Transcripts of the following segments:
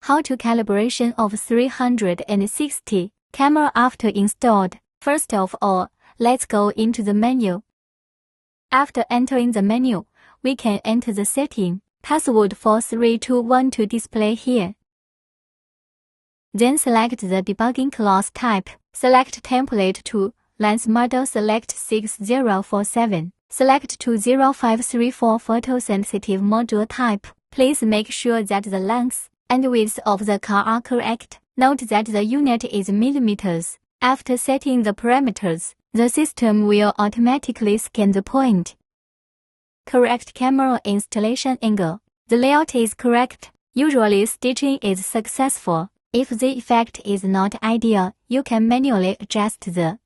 How to calibration of 360 camera after installed. First of all, let's go into the menu. After entering the menu, we can enter the setting. Password for 321 to display here. Then select the debugging class type. Select template to lens model. Select 6047. Select 20534 photosensitive module type. Please make sure that the length and width of the car are correct. Note that the unit is millimeters. After setting the parameters, the system will automatically scan the point. Correct camera installation angle. The layout is correct. Usually stitching is successful. If the effect is not ideal, you can manually adjust the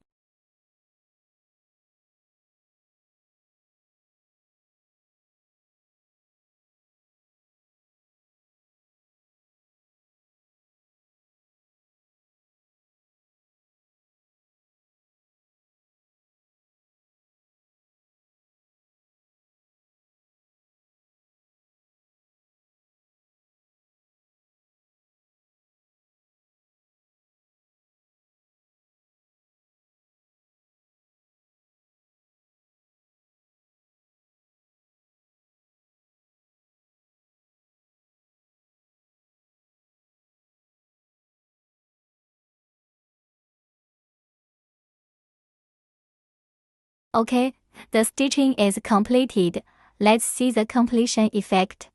Okay, the stitching is completed. Let's see the completion effect.